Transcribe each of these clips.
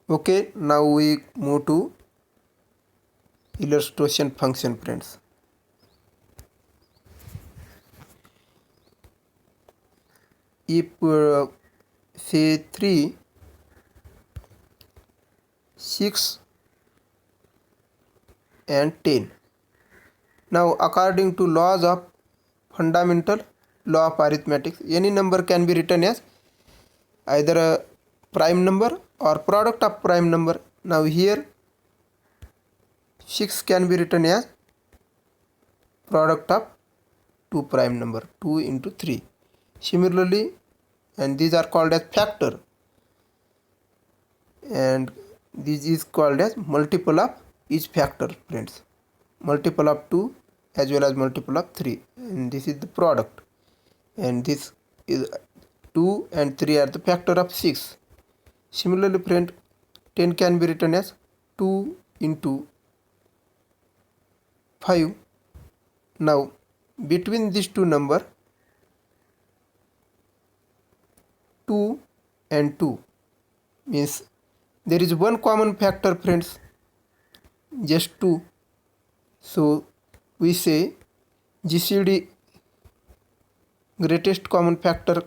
Okay, now we move to illustration function, friends. If say 3, 6 and 10. Now according to laws of fundamental law of arithmetic, any number can be written as either a prime number or product of prime number. Now here 6 can be written as product of two prime number, 2 into 3. Similarly, and these are called as factor, and this is called as multiple of each factor, friends. Multiple of 2 as well as multiple of 3, and this is the product, and this is 2 and 3 are the factor of 6. Similarly, friend, 10 can be written as 2 into 5. Now between these two number 2 and 2 means there is one common factor, friends, just 2. So we say GCD, greatest common factor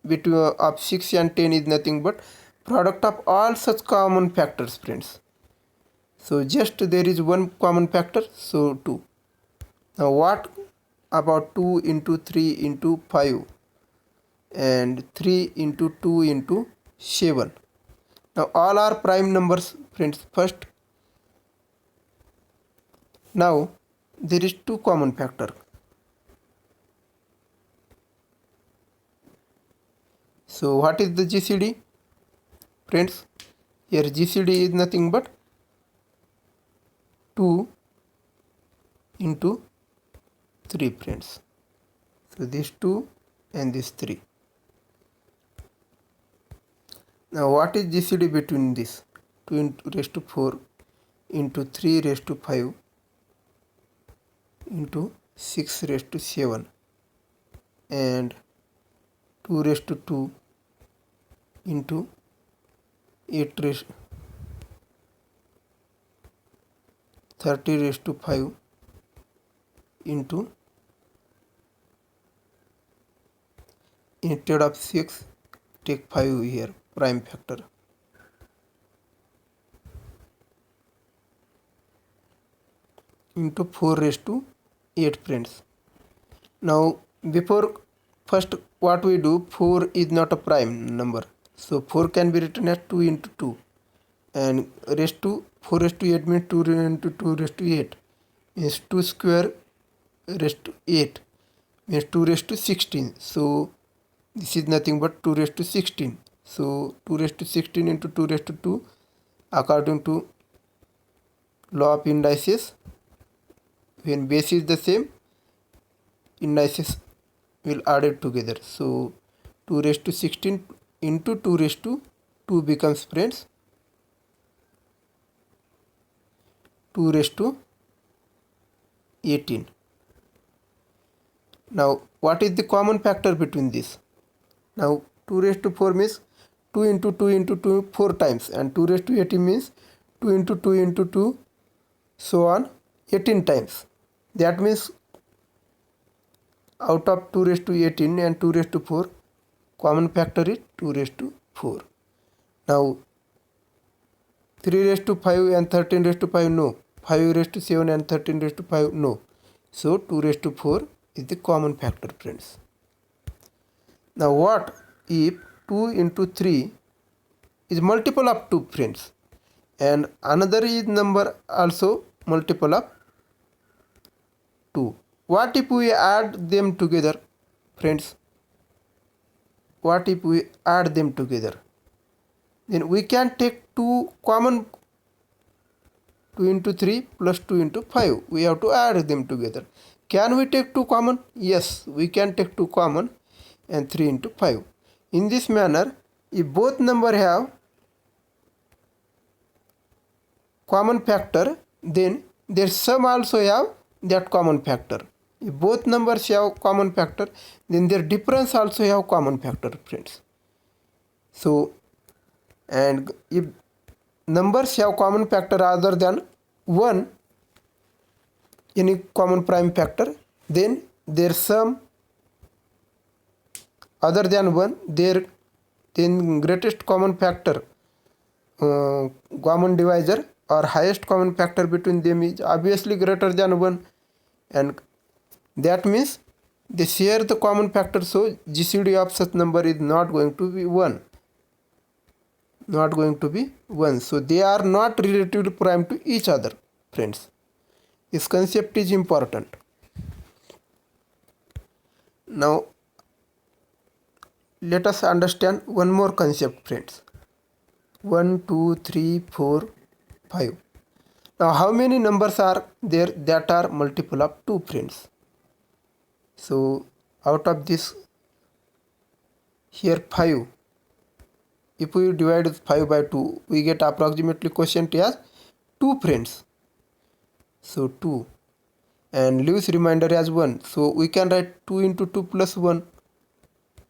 between of 6 and 10, is nothing but product of all such common factors, friends. So just there is one common factor, so 2. Now what about 2 into 3 into 5 and 3 into 2 into 7? Now all are prime numbers, friends, first. Now there is two common factor. So what is the GCD, friends? Here GCD is nothing but 2 into 3, friends. So this 2 and this 3. Now what is GCD between this? 2 into raised to 4 into 3 raised to 5 into 6 raised to 7 and 2 raised to 2 into 8 raised 30 raised to 5 into, instead of 6 take 5 here, prime factor, into 4 raised to 8, friends. Now before first what we do, 4 is not a prime number, so 4 can be written as 2 into 2, and raised to 4 raised to 8 means 2 into 2 raised to 8 means 2 square raised to 8 means 2 raised to 16. So this is nothing but 2 raised to 16. So 2 raised to 16 into 2 raised to 2, according to law of indices, when base is the same, indices will add it together. So 2 raised to 16 into 2 raised to 2 becomes, friends, 2 raised to 18. Now what is the common factor between this? Now 2 raised to 4 means 2 into 2 into 2 4 times, and 2 raised to 18 means 2 into 2 into 2 so on 18 times. That means out of 2 raised to 18 and 2 raised to 4, common factor is 2 raised to 4. Now 3 raised to 5 and 13 raised to 5, no. 5 raised to 7 and 13 raised to 5, no. So 2 raised to 4 is the common factor, friends. Now what if 2 into 3 is multiple of 2, friends, and another is number also multiple of 2? What if we add them together, friends? What if we add them together? Then we can take 2 common, 2 into 3 plus 2 into 5. We have to add them together. Can we take 2 common? Yes, we can take 2 common and 3 into 5. In this manner, if both number have common factor, then their sum also have that common factor. If both numbers have common factor, then their difference also have common factor, friends. So, and if numbers have common factor other than 1, any common prime factor, then their sum other than 1, their then greatest common factor, common divisor or highest common factor between them is obviously greater than 1, and that means they share the common factor, so GCD of such number is not going to be 1, not going to be 1. So they are not relatively prime to each other, friends. This concept is important. Now let us understand one more concept, friends. 1, 2, 3, 4, 5. Now how many numbers are there that are multiple of 2, friends? So out of this, here 5, if we divide 5 by 2, we get approximately quotient as 2, friends. So 2, and leaves remainder as 1. So we can write 2 into 2 plus 1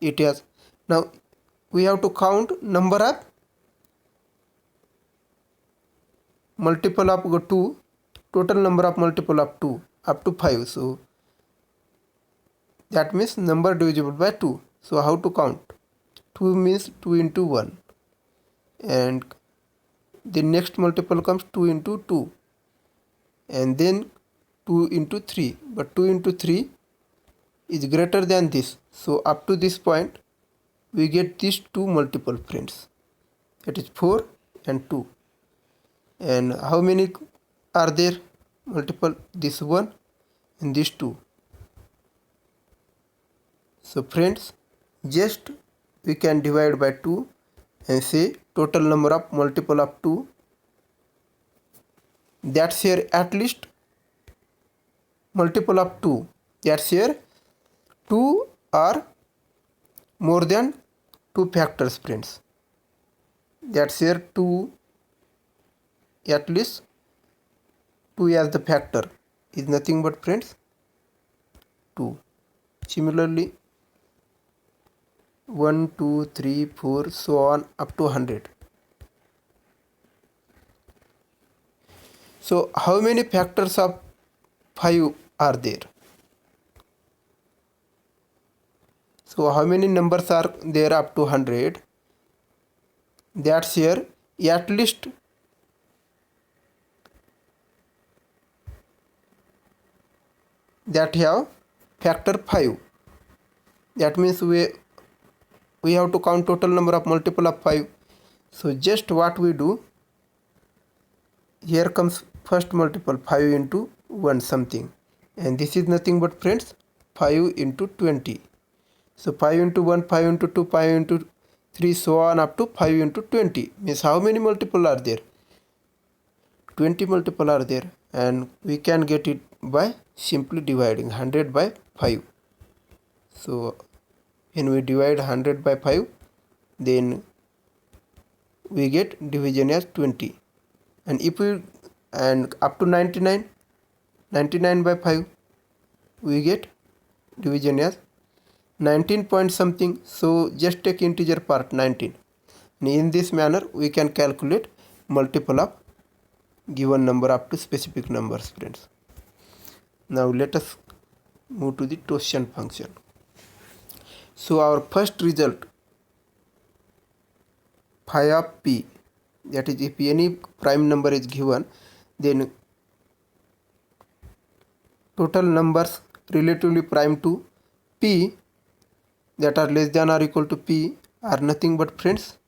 it has. Now we have to count number of multiple of 2, total number of multiple of 2 up to 5. So that means number divisible by 2. So how to count? 2 means 2 into 1, and the next multiple comes 2 into 2, and then 2 into 3, but 2 into 3 is greater than this. So up to this point we get these 2 multiple, friends, that is 4 and 2. And how many are there multiple? This 1 and this 2. So friends, just we can divide by 2 and say total number of multiple of 2 that share at least multiple of 2 that share 2 or more than 2 factors, friends, that share 2, at least 2 as the factor is nothing but, friends, 2. Similarly 1, 2, 3, 4, so on up to 100. So how many factors of 5 are there? So how many numbers are there up to 100 that share at least that have factor 5? That means we have to count total number of multiple of 5. So just what we do, here comes first multiple, 5 into 1 something, and this is nothing but, friends, 5 into 20. So 5 into 1, 5 into 2, 5 into 3, so on up to 5 into 20. Means how many multiple are there? 20 multiple are there, and we can get it by simply dividing 100 by 5. So when we divide 100 by 5, then we get division as 20. And if we, and up to 99 by 5, we get division as 19 point something. So just take integer part 19. And in this manner we can calculate multiple of given number up to specific numbers, friends. Now let us move to the Totient function. So our first result, phi of p, that is if any prime number is given, then total numbers relatively prime to p that are less than or equal to p are nothing but, friends,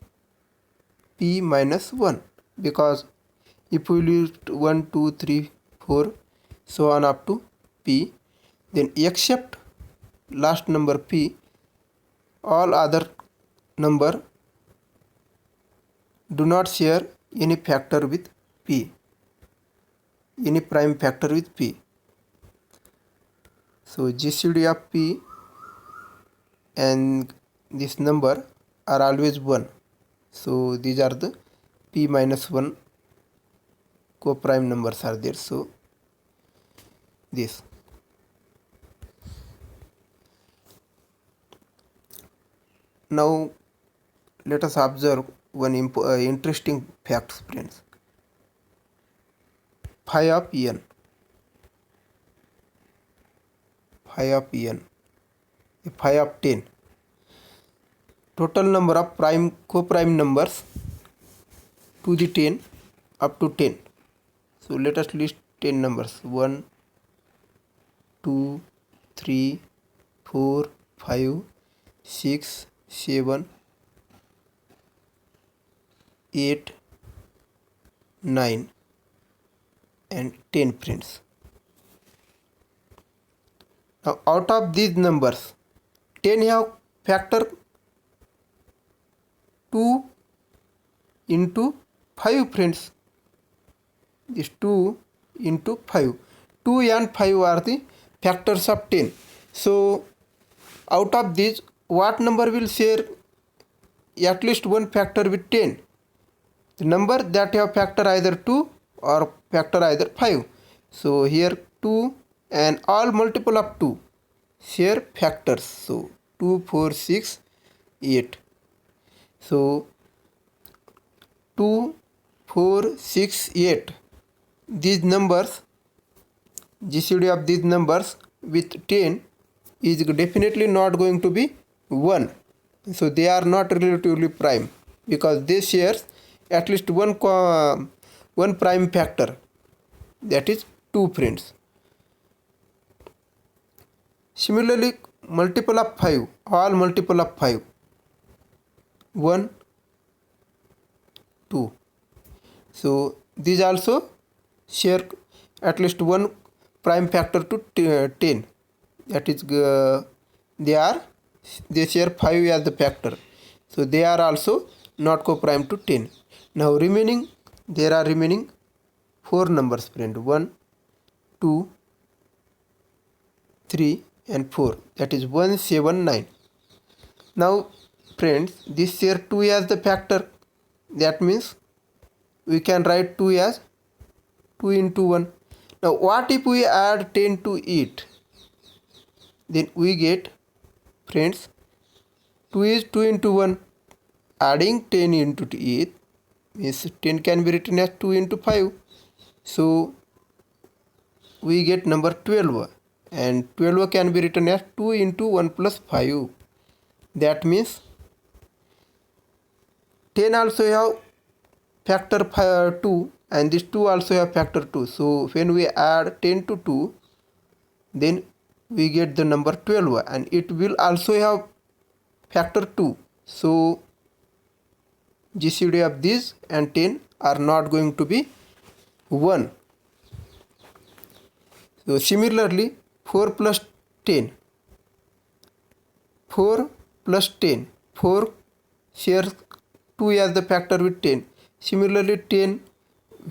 p minus 1, because if we list 1, 2, 3, 4, so on up to p, then except last number p, all other number do not share any factor with p, any prime factor with p. So GCD of p and this number are always 1. So these are the p minus 1 co-prime numbers are there. So this. Now let us observe one interesting facts, friends. Phi of n, phi of n, phi of 10. Total number of co-prime numbers to the 10 up to 10. So let us list 10 numbers: 1, 2, 3, 4, 5, 6, 7, 8, 9 and 10, friends. Now out of these numbers, 10 have factor 2 into 5, friends. This 2 into 5. 2 and 5 are the factors of 10. So out of these, what number will share at least one factor with 10? The number that have factor either 2 or factor either 5. So here 2 and all multiple of 2 share factors. So 2, 4, 6, 8. So 2, 4, 6, 8. These numbers, GCD of these numbers with 10 is definitely not going to be 1. So they are not relatively prime because they shares at least one prime factor, that is 2, friends. Similarly, multiple of 5, all multiple of 5, 1, 2. So these also share at least one prime factor to 10, that is they share 5 as the factor, so they are also not co-prime to 10. Now there are remaining 4 numbers, friend: 1, 2, 3 and 4, that is 1, 7, 9. Now friends, this share 2 as the factor, that means we can write 2 as 2 into 1. Now what if we add 10 to it? Then we get, friends, 2 is 2 into 1. Adding 10 into it means 10 can be written as 2 into 5. So we get number 12, and 12 can be written as 2 into 1 plus 5. That means 10 also have factor 2 and this 2 also have factor 2. So when we add 10 to 2, then we get the number 12, and it will also have factor 2. So GCD of these and 10 are not going to be 1. So similarly, 4 plus 10, 4 plus 10, 4 shares 2 as the factor with 10. Similarly 10,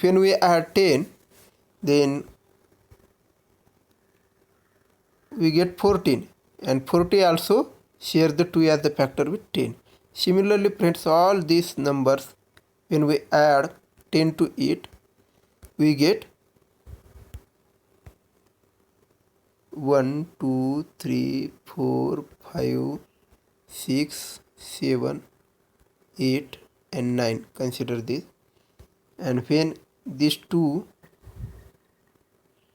when we add 10, then we get 14, and 40 also share the 2 as the factor with 10. Similarly friends, all these numbers, when we add 10 to it, we get 1, 2, 3, 4, 5, 6, 7, 8 and 9. Consider this. And when these 2,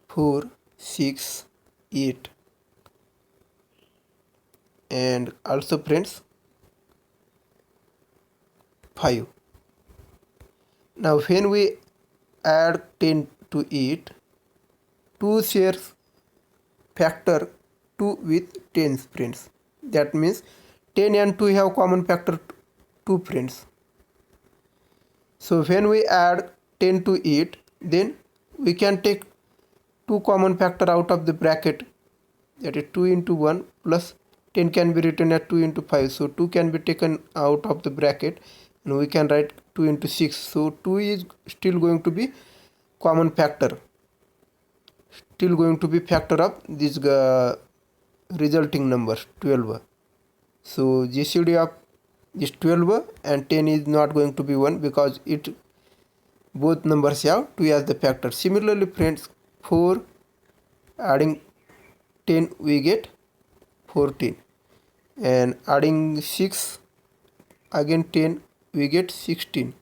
4, 6, 8 and also friends 5. Now when we add 10 to it, 2 shares factor 2 with 10, friends. That means 10 and 2 have common factor 2, friends. So when we add 10 to it, then we can take 2 common factor out of the bracket, that is 2 into 1 plus 10 can be written as 2 into 5. So 2 can be taken out of the bracket and we can write 2 into 6. So 2 is still going to be common factor, still going to be factor of this resulting number 12. So GCD of this 12 and 10 is not going to be 1 because both numbers have 2 as the factor. Similarly friends, 4 adding 10 we get 14, and adding 6 again 10 we get 16.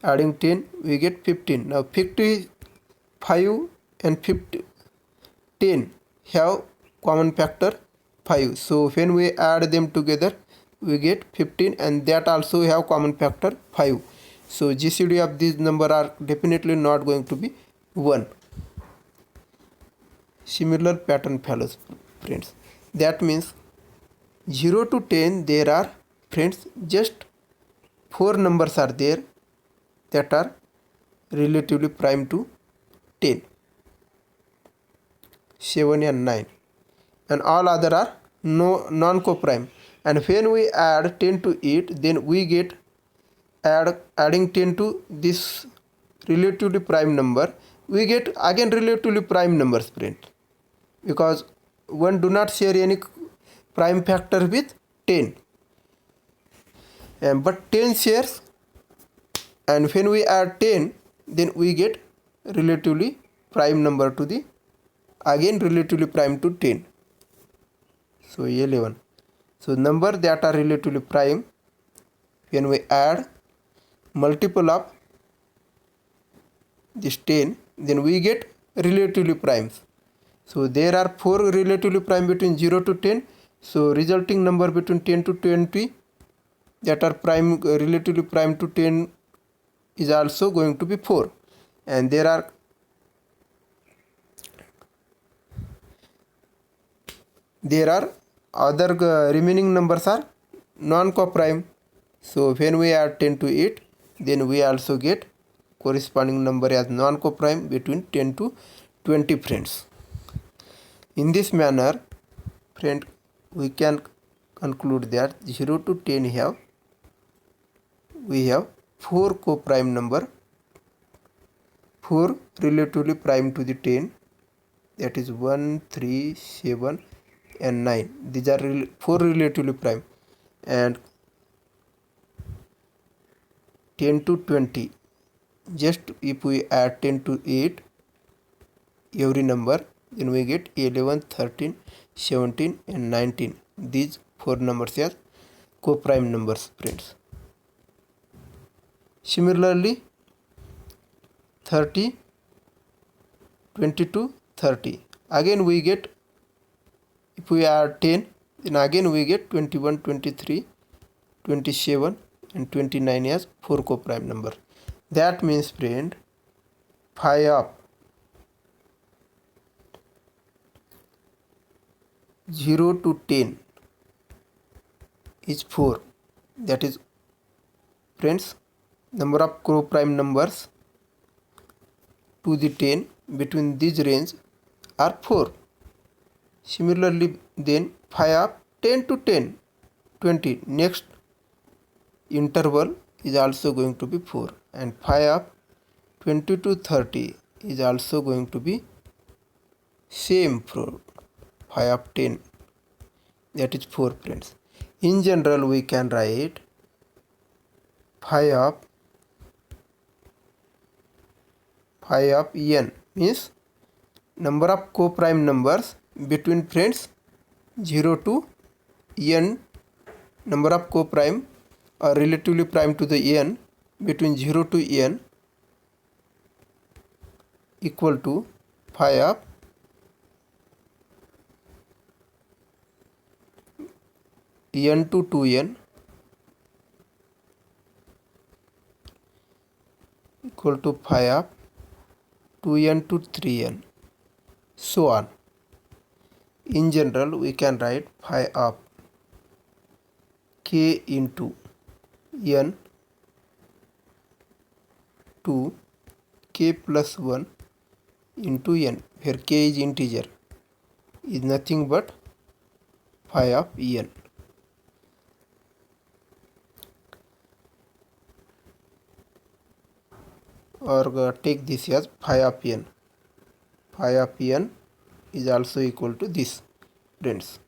Adding 10, we get 15. Now 55 and 10 have common factor 5. So when we add them together, we get 15, and that also have common factor 5. So GCD of these number are definitely not going to be 1. Similar pattern follows, friends. That means 0 to 10 there are, friends, just 4 numbers are there that are relatively prime to 10, 7 and 9, and all other are non-co-prime. And when we add 10 to it, then we get adding 10 to this relatively prime number, we get again relatively prime numbers, friend, because one do not share any prime factor with 10, but 10 shares, and when we add 10, then we get relatively prime number to the again relatively prime to 10. So 11. So number that are relatively prime, when we add multiple of this 10, then we get relatively primes. So there are 4 relatively prime between 0 to 10. So resulting number between 10 to 20 that are prime relatively prime to 10 is also going to be 4. And there are other remaining numbers are non-co-prime. So when we add 10 to it, then we also get corresponding number as non-co-prime between 10 to 20, friends. In this manner, friend, we can conclude that 0 to 10 we have 4 co-prime number, 4 relatively prime to the 10, that is 1, 3, 7 and 9. These are 4 relatively prime. And 10 to 20, just if we add 10 to 8 every number, then we get 11, 13, 17 and 19. These 4 numbers as co-prime numbers, friends. Similarly 30, 20 to 30, again we get, if we add 10, then again we get 21, 23, 27 and 29 as 4 co-prime number. That means, friend, phi of 0 to 10 is 4. That is, friends, number of co-prime numbers to the 10 between this range are 4. Similarly, then phi of 10 to 10, 20, next interval is also going to be 4, and phi of 20 to 30 is also going to be same for phi of 10, that is 4, friends. In general, we can write phi of n means number of co-prime numbers between, friends, 0 to n, number of co-prime or relatively prime to the n between 0 to n equal to phi of n to 2n equal to phi of 2n to 3n, so on. In general, we can write phi of k into n to k plus 1 into n, where k is integer, is nothing but phi of n. Or take this as phi of n. Phi of n is also equal to this, friends.